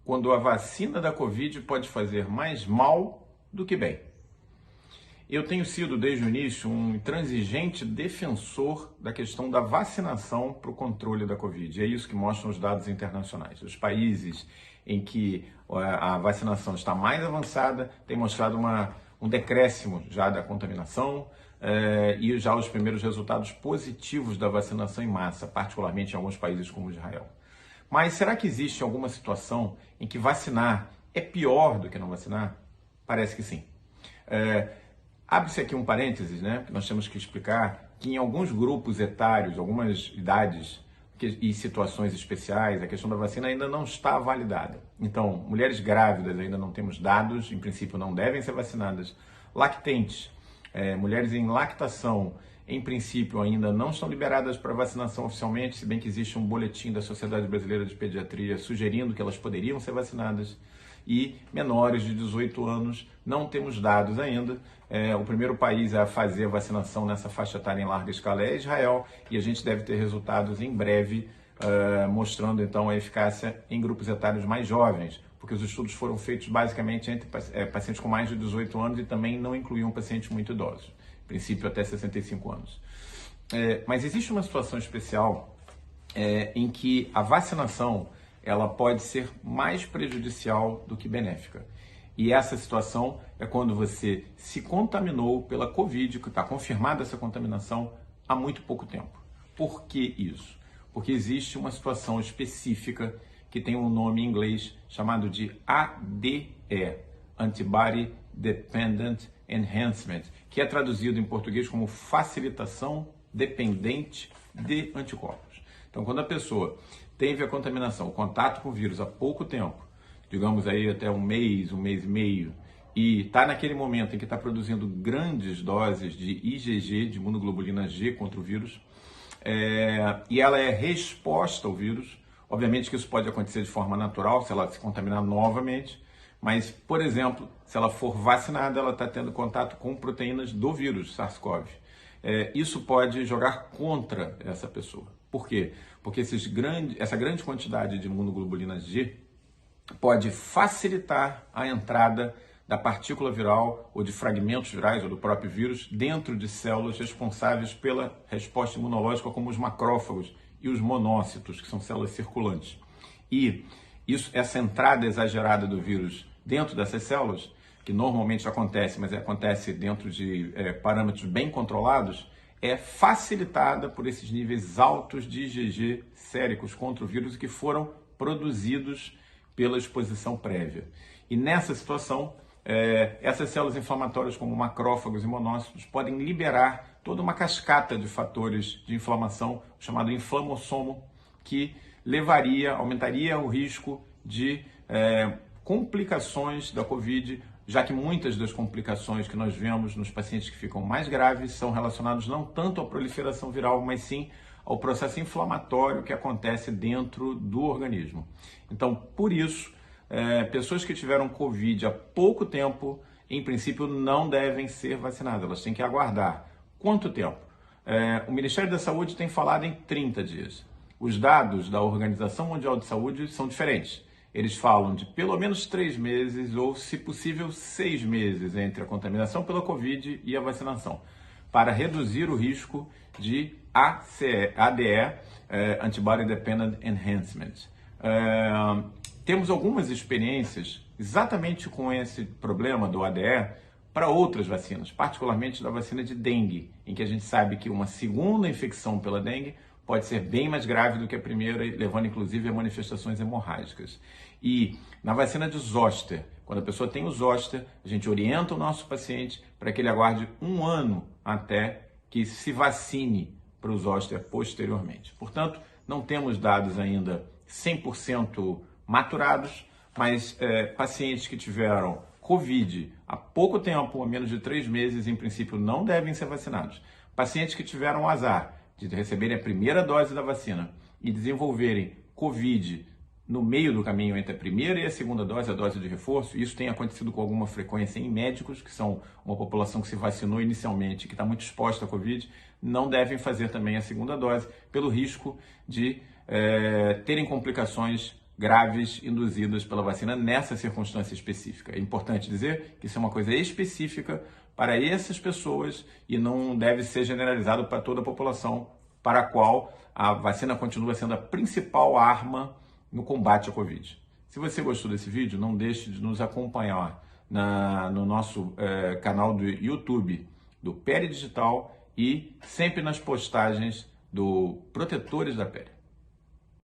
quando a vacina da Covid pode fazer mais mal do que bem. Eu tenho sido, desde o início, um intransigente defensor da questão da vacinação para o controle da Covid. É isso que mostram os dados internacionais. Os países em que a vacinação está mais avançada têm mostrado um decréscimo já da contaminação e já os primeiros resultados positivos da vacinação em massa, particularmente em alguns países como Israel. Mas será que existe alguma situação em que vacinar é pior do que não vacinar? Parece que sim. Abre-se aqui um parênteses, né? Que nós temos que explicar que em alguns grupos etários, algumas idades e situações especiais, a questão da vacina ainda não está validada. Então, mulheres grávidas ainda não temos dados, em princípio não devem ser vacinadas. Lactentes, mulheres em lactação, em princípio ainda não estão liberadas para vacinação oficialmente, se bem que existe um boletim da Sociedade Brasileira de Pediatria sugerindo que elas poderiam ser vacinadas. E menores de 18 anos, não temos dados ainda. O primeiro país a fazer a vacinação nessa faixa etária em larga escala é Israel, e a gente deve ter resultados em breve, mostrando então a eficácia em grupos etários mais jovens, porque os estudos foram feitos basicamente entre pacientes com mais de 18 anos e também não incluíam pacientes muito idosos, em princípio até 65 anos. Mas existe uma situação especial em que a vacinação ela pode ser mais prejudicial do que benéfica. E essa situação é quando você se contaminou pela Covid, que está confirmada essa contaminação há muito pouco tempo. Por que isso? Porque existe uma situação específica que tem um nome em inglês chamado de ADE, Antibody Dependent Enhancement, que é traduzido em português como facilitação dependente de anticorpos. Então, quando a pessoa teve a contaminação, o contato com o vírus há pouco tempo, digamos aí até um mês e meio, e está naquele momento em que está produzindo grandes doses de IgG, de imunoglobulina G contra o vírus, e ela é resposta ao vírus, obviamente que isso pode acontecer de forma natural, se ela se contaminar novamente, mas, por exemplo, se ela for vacinada, ela está tendo contato com proteínas do vírus SARS-CoV. Isso pode jogar contra essa pessoa. Por quê? Porque essa grande quantidade de imunoglobulina G pode facilitar a entrada da partícula viral ou de fragmentos virais ou do próprio vírus dentro de células responsáveis pela resposta imunológica, como os macrófagos e os monócitos, que são células circulantes. E essa entrada exagerada do vírus dentro dessas células, que normalmente acontece, mas acontece dentro de parâmetros bem controlados, é facilitada por esses níveis altos de IgG séricos contra o vírus que foram produzidos pela exposição prévia. E nessa situação, essas células inflamatórias, como macrófagos e monócitos, podem liberar toda uma cascata de fatores de inflamação, chamado inflamossomo, que aumentaria o risco de complicações da Covid, já que muitas das complicações que nós vemos nos pacientes que ficam mais graves são relacionadas não tanto à proliferação viral, mas sim ao processo inflamatório que acontece dentro do organismo. Então, por isso, pessoas que tiveram Covid há pouco tempo, em princípio, não devem ser vacinadas, elas têm que aguardar. Quanto tempo? O Ministério da Saúde tem falado em 30 dias. Os dados da Organização Mundial de Saúde são diferentes. Eles falam de pelo menos 3 meses ou, se possível, 6 meses entre a contaminação pela Covid e a vacinação, para reduzir o risco de ADE, Antibody Dependent Enhancement. Temos algumas experiências exatamente com esse problema do ADE para outras vacinas, particularmente da vacina de dengue, em que a gente sabe que uma segunda infecção pela dengue pode ser bem mais grave do que a primeira, levando inclusive a manifestações hemorrágicas. E na vacina de zoster, quando a pessoa tem o zoster, a gente orienta o nosso paciente para que ele aguarde 1 ano até que se vacine para o zoster posteriormente. Portanto, não temos dados ainda 100% maturados, mas pacientes que tiveram Covid há pouco tempo, há menos de 3 meses, em princípio não devem ser vacinados. Pacientes que tiveram azar de receberem a primeira dose da vacina e desenvolverem Covid no meio do caminho entre a primeira e a segunda dose, a dose de reforço, isso tem acontecido com alguma frequência em médicos, que são uma população que se vacinou inicialmente, que está muito exposta à Covid, não devem fazer também a segunda dose, pelo risco de terem complicações graves induzidas pela vacina nessa circunstância específica. É importante dizer que isso é uma coisa específica para essas pessoas e não deve ser generalizado para toda a população, para a qual a vacina continua sendo a principal arma no combate à Covid. Se você gostou desse vídeo, não deixe de nos acompanhar no nosso canal do YouTube do Pele Digital e sempre nas postagens do Protetores da Pele.